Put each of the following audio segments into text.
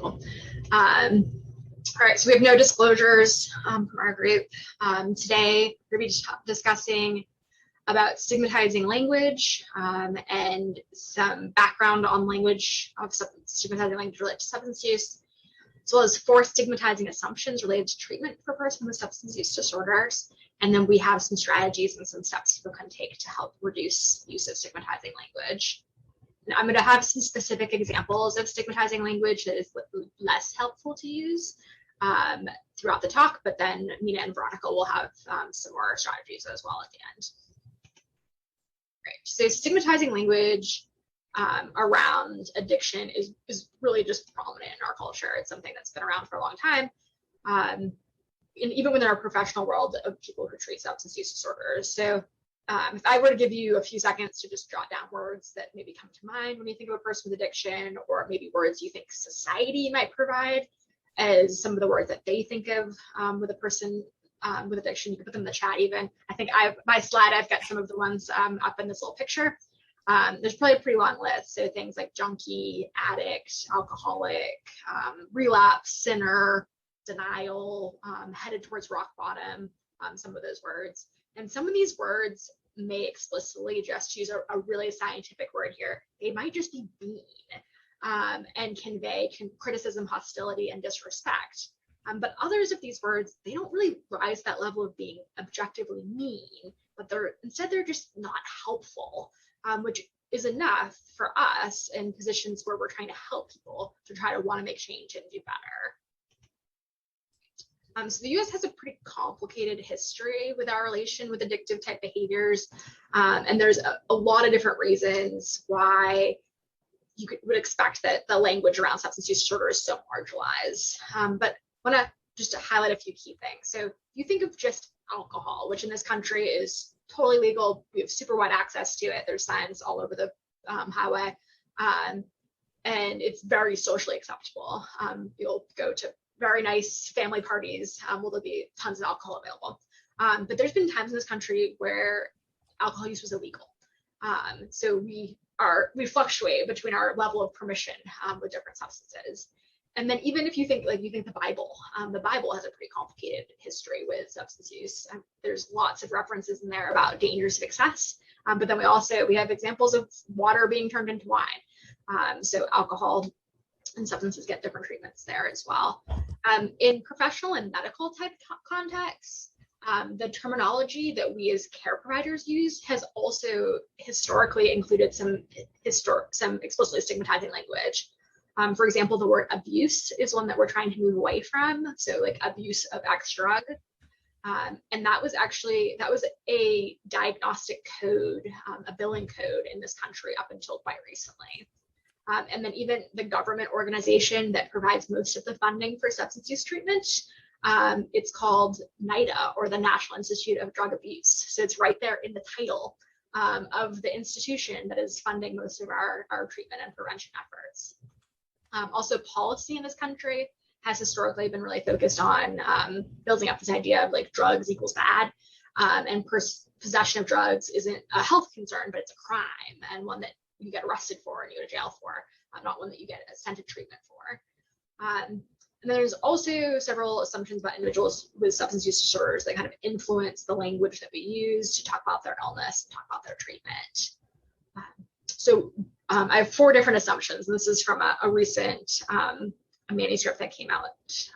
Cool. All right, so we have no disclosures from our group. Today, we're going to be discussing about stigmatizing language and some background on language of stigmatizing language related to substance use, as well as 4 stigmatizing assumptions related to treatment for persons with substance use disorders. And then we have some strategies and some steps people can take to help reduce use of stigmatizing language. And I'm going to have some specific examples of stigmatizing language that is less helpful to use throughout the talk, but then Mina and Veronica will have some more strategies as well at the end. Right. So stigmatizing language around addiction is really just prominent in our culture. It's something that's been around for a long time. And even within our professional world of people who treat substance use disorders. So if I were to give you a few seconds to just jot down words that maybe come to mind when you think of a person with addiction, or maybe words you think society might provide as some of the words that they think of with a person with addiction, you can put them in the chat even. I think my slide, I've got some of the ones up in this little picture. There's probably a pretty long list. So things like junkie, addict, alcoholic, relapse, sinner, denial, headed towards rock bottom, some of those words. And some of these words may explicitly just use a really scientific word here. They might just be mean and convey criticism, hostility, and disrespect. But others of these words, they don't really rise to that level of being objectively mean, but they're just not helpful, which is enough for us in positions where we're trying to help people to try to want to make change and do better. So the US has a pretty complicated history with our relation with addictive type behaviors. And there's a lot of different reasons why you would expect that the language around substance use disorder is so marginalized. But I want to just highlight a few key things. So you think of just alcohol, which in this country is totally legal. We have super wide access to it. There's signs all over the highway. And it's very socially acceptable. You'll go to very nice family parties, where there'll be tons of alcohol available. But there's been times in this country where alcohol use was illegal. So we fluctuate between our level of permission with different substances. And then even if you think the Bible has a pretty complicated history with substance use. There's lots of references in there about dangers of excess. But then we have examples of water being turned into wine. So alcohol and substances get different treatments there as well. In professional and medical type contexts, the terminology that we as care providers use has also historically included some explicitly stigmatizing language. For example, the word abuse is one that we're trying to move away from. So like abuse of X drug. And that was a diagnostic code, a billing code in this country up until quite recently. And then even the government organization that provides most of the funding for substance use treatment, it's called NIDA, or the National Institute of Drug Abuse. So it's right there in the title of the institution that is funding most of our treatment and prevention efforts. Also, policy in this country has historically been really focused on building up this idea of like drugs equals bad, and possession of drugs isn't a health concern, but it's a crime, and one that you get arrested for and you go to jail for, not one that you get sent to treatment for. And then there's also several assumptions about individuals with substance use disorders that kind of influence the language that we use to talk about their illness and talk about their treatment. I have 4 different assumptions. And this is from a recent a manuscript that came out.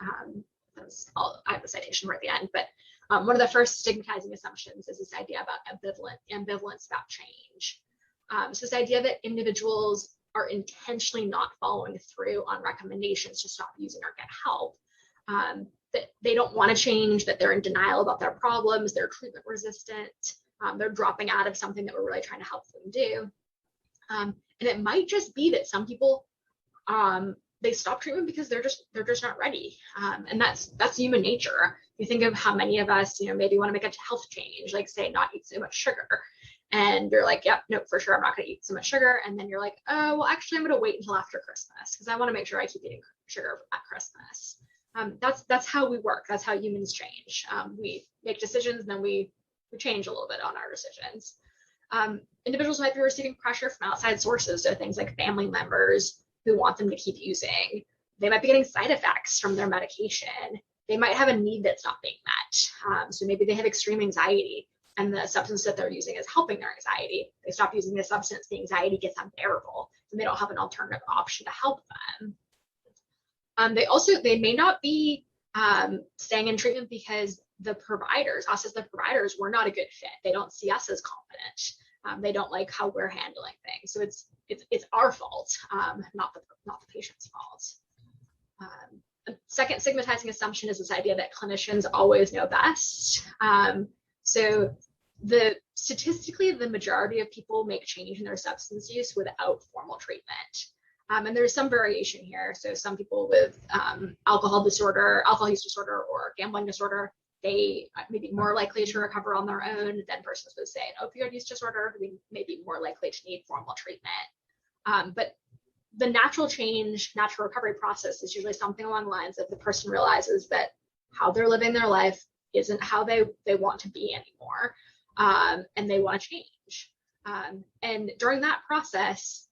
I have the citation right at the end, but one of the first stigmatizing assumptions is this idea about ambivalence about change. So this idea that individuals are intentionally not following through on recommendations to stop using or get help, that they don't want to change, that they're in denial about their problems, they're treatment resistant, they're dropping out of something that we're really trying to help them do. And it might just be that some people, they stop treatment because they're just not ready. And that's human nature. You think of how many of us, maybe want to make a health change, like say not eat so much sugar. And you're like, yep, no, for sure, I'm not going to eat so much sugar. And then you're like, oh, well, actually, I'm going to wait until after Christmas because I want to make sure I keep eating sugar at Christmas. That's how we work. That's how humans change. We make decisions and then we change a little bit on our decisions. Individuals might be receiving pressure from outside sources, so things like family members who want them to keep using, They might be getting side effects from their medication. They might have a need that's not being met. So maybe they have extreme anxiety and the substance that they're using is helping their anxiety. They stop using the substance, the anxiety gets unbearable, and they don't have an alternative option to help them. They may not be staying in treatment because the providers, us as the providers, we're not a good fit. They don't see us as competent. They don't like how we're handling things. So it's our fault, not the patient's fault. A second stigmatizing assumption is this idea that clinicians always know best. So statistically, the majority of people make change in their substance use without formal treatment. And there's some variation here. So some people with alcohol use disorder, or gambling disorder, they may be more likely to recover on their own than persons with, say, an opioid use disorder, who may be more likely to need formal treatment. But the natural recovery process is usually something along the lines of the person realizes that how they're living their life isn't how they want to be anymore, and they want to change. And during that process,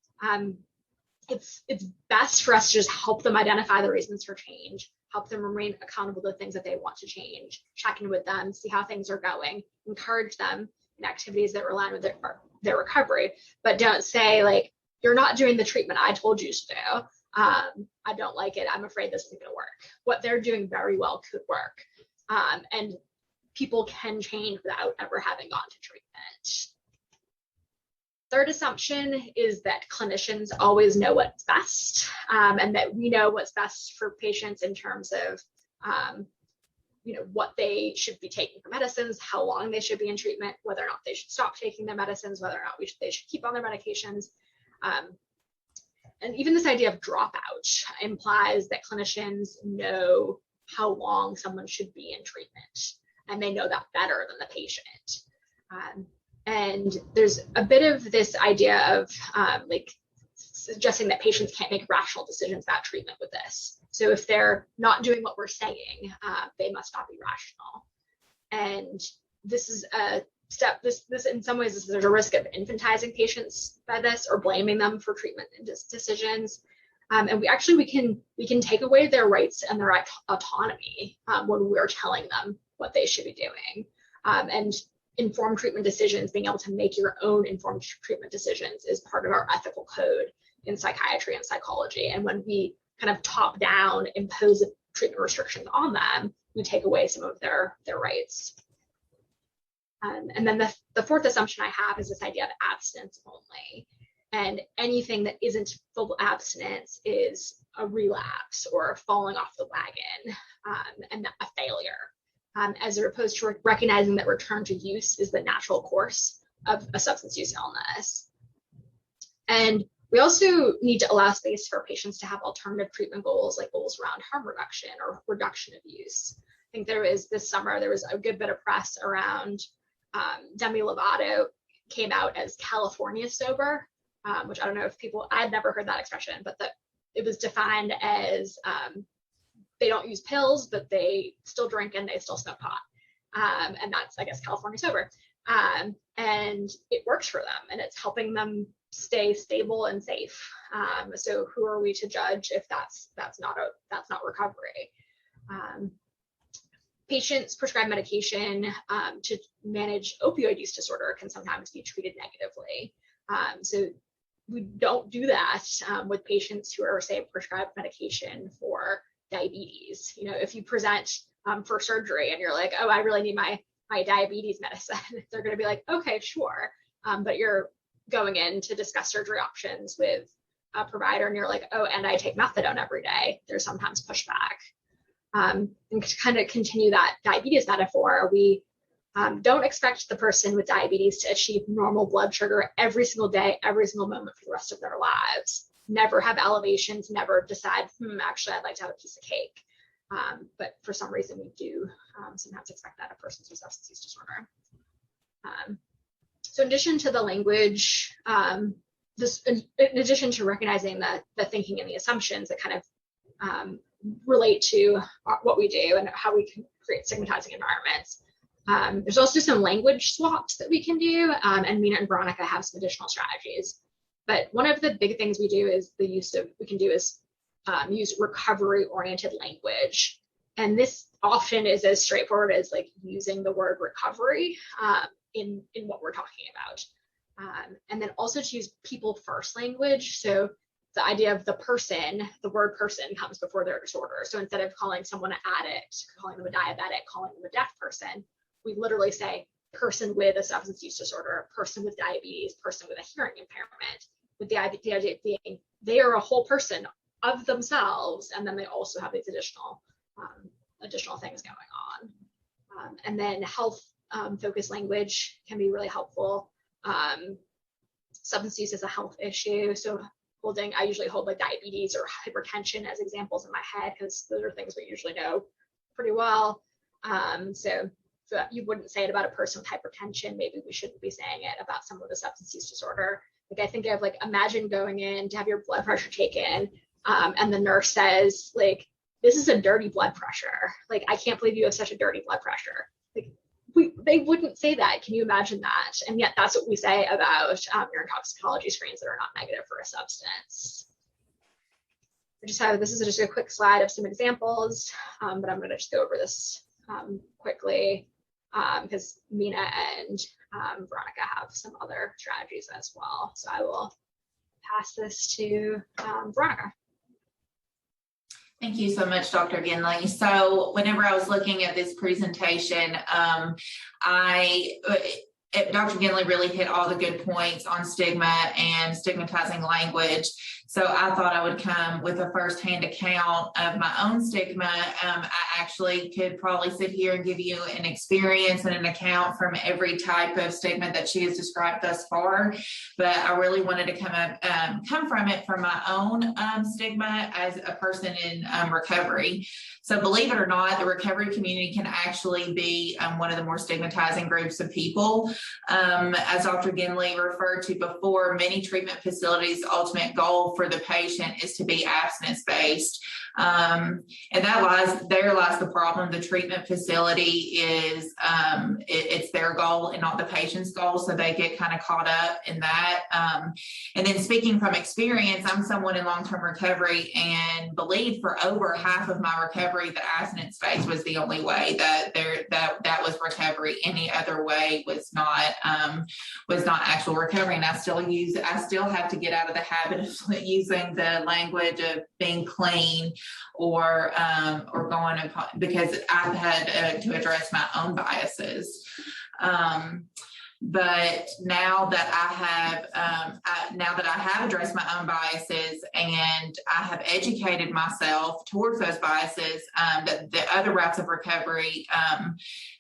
it's best for us to just help them identify the reasons for change, help them remain accountable to the things that they want to change, check in with them, see how things are going, encourage them in activities that align with their recovery, but don't say, like, you're not doing the treatment I told you to do. I don't like it. I'm afraid this isn't going to work. What they're doing very well could work. And people can change without ever having gone to treatment. Third assumption is that clinicians always know what's best, and that we know what's best for patients in terms of what they should be taking for medicines, how long they should be in treatment, whether or not they should stop taking their medicines, whether or not they should keep on their medications. And even this idea of dropout implies that clinicians know how long someone should be in treatment, and they know that better than the patient. And there's a bit of this idea of suggesting that patients can't make rational decisions about treatment with this. So if they're not doing what we're saying, they must not be rational. And this is a step, this in some ways, there's a risk of infantizing patients by this, or blaming them for treatment decisions. And we can take away their rights and their autonomy when we're telling them what they should be doing. And informed treatment decisions, being able to make your own informed treatment decisions, is part of our ethical code in psychiatry and psychology. And when we kind of top down impose treatment restrictions on them, we take away some of their rights. And then the fourth assumption I have is this idea of abstinence only. And anything that isn't full abstinence is a relapse or falling off the wagon, and a failure, as opposed to recognizing that return to use is the natural course of a substance use illness. And we also need to allow space for patients to have alternative treatment goals, like goals around harm reduction or reduction of use. I think this summer, there was a good bit of press around Demi Lovato came out as California sober, which I don't know if I'd never heard that expression, but it was defined as they don't use pills, but they still drink and they still smoke pot. And that's, I guess, California sober. And it works for them, and it's helping them stay stable and safe. So who are we to judge if that's not recovery? Patients prescribed medication to manage opioid use disorder can sometimes be treated negatively. So we don't do that with patients who are, say, prescribed medication for diabetes. If you present for surgery and you're like, oh, I really need my diabetes medicine, they're going to be like, okay, sure. But you're going in to discuss surgery options with a provider and you're like, oh, and I take methadone every day. There's sometimes pushback. And to kind of continue that diabetes metaphor, we don't expect the person with diabetes to achieve normal blood sugar every single day, every single moment for the rest of their lives. Never have elevations, never decide, actually, I'd like to have a piece of cake. But for some reason, we do sometimes expect that of persons with substance use disorder. So in addition to the language, in addition to recognizing the thinking and the assumptions that kind of relate to what we do and how we can create stigmatizing environments, there's also some language swaps that we can do, and Mina and Veronica have some additional strategies. But one of the big things we can do is use recovery-oriented language. And this often is as straightforward as like using the word recovery in what we're talking about. And then also to use people first language. So the idea of the person, the word person comes before their disorder. So instead of calling someone an addict, calling them a diabetic, calling them a deaf person, we literally say person with a substance use disorder, person with diabetes, person with a hearing impairment, with the idea being they are a whole person of themselves, and then they also have these additional things going on. And then health focused language can be really helpful. Substance use is a health issue, so I usually hold like diabetes or hypertension as examples in my head because those are things we usually know pretty well. So you wouldn't say it about a person with hypertension. Maybe we shouldn't be saying it about someone with a substance use disorder. Like I think of like, imagine going in to have your blood pressure taken, and the nurse says like, this is a dirty blood pressure. Like, I can't believe you have such a dirty blood pressure. Like, they wouldn't say that. Can you imagine that? And yet that's what we say about urine toxicology screens that are not negative for a substance. This is just a quick slide of some examples, but I'm going to just go over this quickly because Mina and Veronica have some other strategies as well. So I will pass this to Veronica. Thank you so much, Dr. Ginley. So whenever I was looking at this presentation, Dr. Ginley really hit all the good points on stigma and stigmatizing language. So I thought I would come with a firsthand account of my own stigma. I actually could probably sit here and give you an experience and an account from every type of stigma that she has described thus far. But I really wanted to come from it from my own stigma as a person in recovery. So believe it or not, the recovery community can actually be one of the more stigmatizing groups of people. As Dr. Ginley referred to before, many treatment facilities' ultimate goal for the patient is to be abstinence-based. And there lies the problem. The treatment facility is, it's their goal and not the patient's goal. So they get kind of caught up in that. And then speaking from experience, I'm someone in long-term recovery and believed for over half of my recovery that abstinence phase was the only way that was recovery. Any other way was not actual recovery. And I still have to get out of the habit of using the language of being clean or going upon, because I've had to address my own biases. But now that I have addressed my own biases and I have educated myself towards those biases, that the other routes of recovery,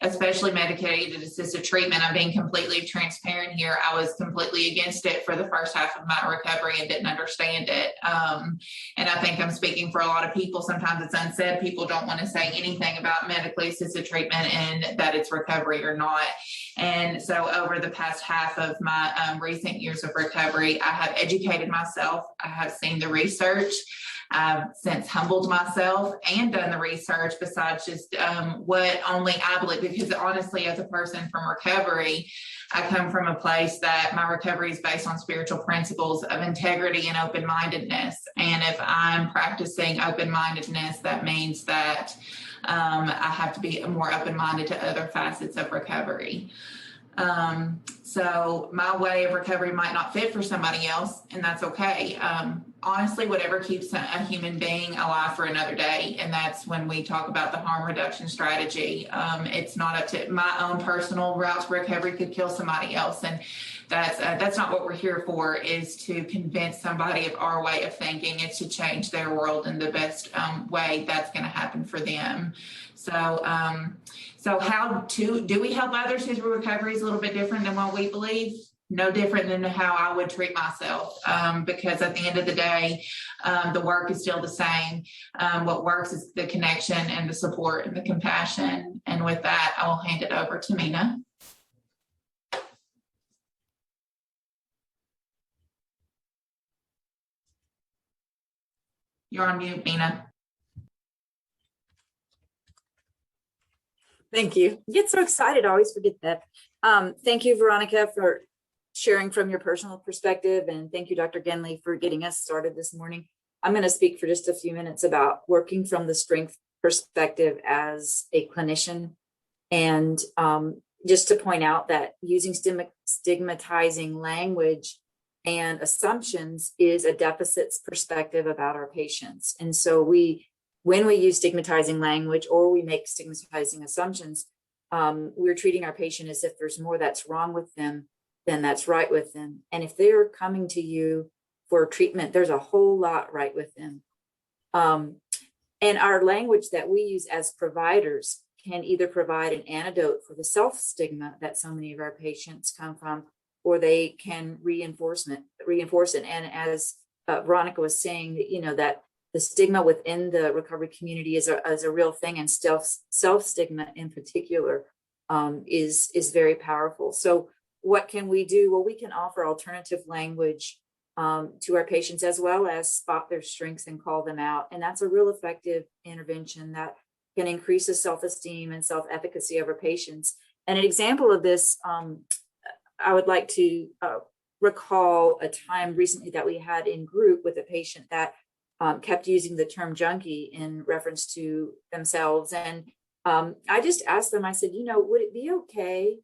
especially medicated assisted treatment, I'm being completely transparent here. I was completely against it for the first half of my recovery and didn't understand it. And I think I'm speaking for a lot of people. Sometimes it's unsaid. People don't want to say anything about medically assisted treatment and that it's recovery or not. And so over the past half of my recent years of recovery, I have educated myself. I have seen the research. I've since humbled myself and done the research besides just what only I believe, because honestly, as a person from recovery, I come from a place that my recovery is based on spiritual principles of integrity and open-mindedness. And if I'm practicing open-mindedness, that means that I have to be more open-minded to other facets of recovery. So my way of recovery might not fit for somebody else, and that's okay. Honestly, whatever keeps a human being alive for another day, and that's when we talk about the harm reduction strategy. It's not up to my own personal route to recovery could kill somebody else, and that's not what we're here for, is to convince somebody of our way of thinking. It's to change their world in the best way that's going to happen for them. So how do we help others whose recovery is a little bit different than what we believe? No different than how I would treat myself, because at the end of the day, the work is still the same. What works is the connection and the support and the compassion. And with that, I will hand it over to Mina. You're on mute, Mina. Thank you. I get so excited, I always forget that. Thank you, Veronica, for sharing from your personal perspective. And thank you, Dr. Ginley, for getting us started this morning. I'm going to speak for just a few minutes about working from the strength perspective as a clinician. And just to point out that using stigmatizing language and assumptions is a deficits perspective about our patients. And so when we use stigmatizing language or we make stigmatizing assumptions, we're treating our patient as if there's more that's wrong with them than that's right with them. And if they're coming to you for treatment, there's a whole lot right with them. And our language that we use as providers can either provide an antidote for the self-stigma that so many of our patients come from, or they can reinforce it. And as Veronica was saying, that, that the stigma within the recovery community is a real thing, and self-stigma in particular is very powerful. So what can we do? Well, we can offer alternative language to our patients, as well as spot their strengths and call them out. And that's a real effective intervention that can increase the self-esteem and self-efficacy of our patients. And an example of this, I would like to recall a time recently that we had in group with a patient that kept using the term junkie in reference to themselves. And I just asked them, I said, would it be okay,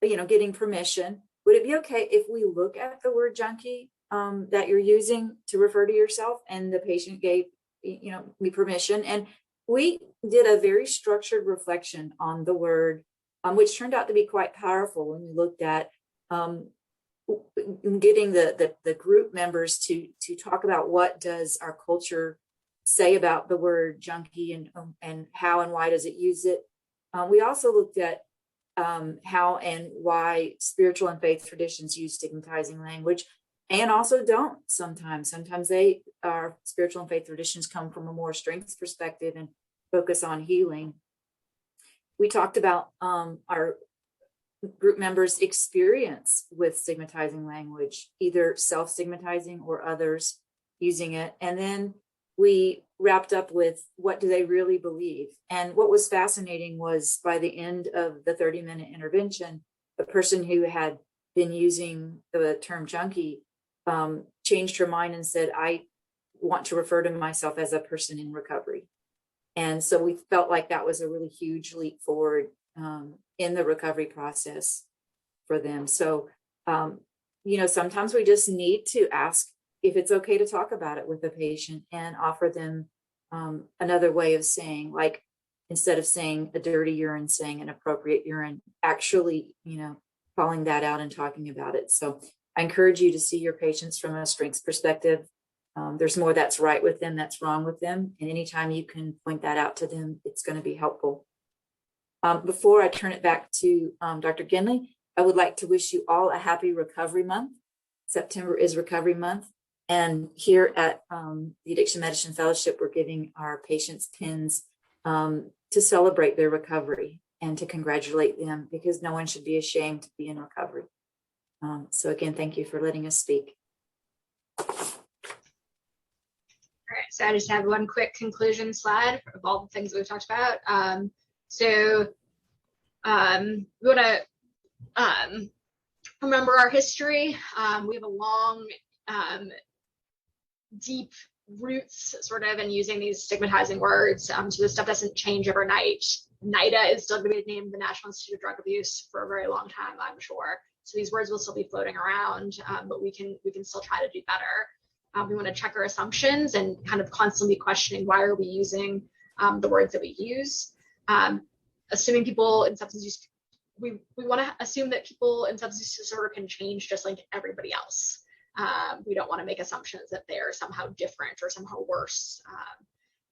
getting permission, would it be okay if we look at the word junkie that you're using to refer to yourself? And the patient gave, me permission. And we did a very structured reflection on the word, which turned out to be quite powerful when we looked at getting the group members to talk about what does our culture say about the word junkie, and how and why does it use it. We also looked at how and why spiritual and faith traditions use stigmatizing language, and also don't sometimes. Sometimes our spiritual and faith traditions come from a more strengths perspective and focus on healing. We talked about our group members' experience with stigmatizing language, either self-stigmatizing or others using it. And then we wrapped up with, what do they really believe? And what was fascinating was, by the end of the 30-minute intervention, the person who had been using the term junkie changed her mind and said, I want to refer to myself as a person in recovery. And so we felt like that was a really huge leap forward in the recovery process for them. So, sometimes we just need to ask if it's okay to talk about it with the patient, and offer them another way of saying, like, instead of saying a dirty urine, saying an appropriate urine, actually, calling that out and talking about it. So I encourage you to see your patients from a strengths perspective. There's more that's right with them, that's wrong with them. And anytime you can point that out to them, it's going to be helpful. Before I turn it back to Dr. Ginley, I would like to wish you all a happy Recovery Month. September is Recovery Month. And here at the Addiction Medicine Fellowship, we're giving our patients pins to celebrate their recovery and to congratulate them, because no one should be ashamed to be in recovery. So again, thank you for letting us speak. All right, so I just have one quick conclusion slide of all the things that we've talked about. We want to remember our history. We have a long, deep roots sort of in using these stigmatizing words. So this stuff doesn't change overnight. NIDA is still going to be named the National Institute of Drug Abuse for a very long time, I'm sure. So these words will still be floating around, but we can still try to do better. We want to check our assumptions and kind of constantly questioning, why are we using the words that we use. Assuming people in substance use, we want to assume that people in substance disorder can change just like everybody else. We don't want to make assumptions that they're somehow different or somehow worse.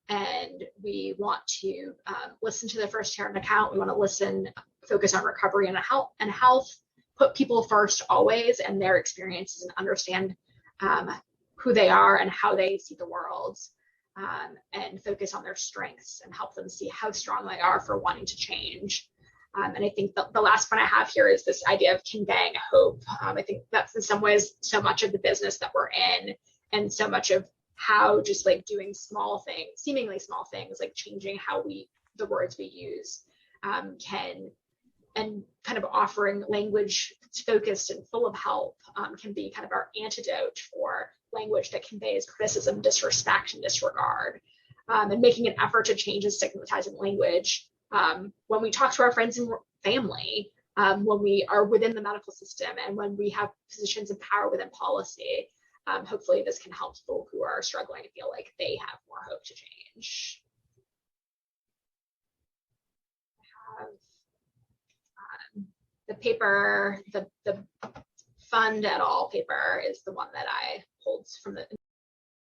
And we want to listen to the first-hand account. We want to focus on recovery and health, put people first always and their experiences, and understand who they are and how they see the world, and focus on their strengths and help them see how strong they are for wanting to change. And I think the last point I have here is this idea of conveying hope. I think that's in some ways so much of the business that we're in, and so much of how just like doing small things, seemingly small things, like changing the words we use, can and kind of offering language that's focused and full of help can be kind of our antidote for language that conveys criticism, disrespect, and disregard. And making an effort to change the stigmatizing language when we talk to our friends and family, when we are within the medical system, and when we have positions of power within policy. Hopefully this can help people who are struggling to feel like they have more hope to change. I have the paper, the Fund et al. Paper is the one that I pulled from the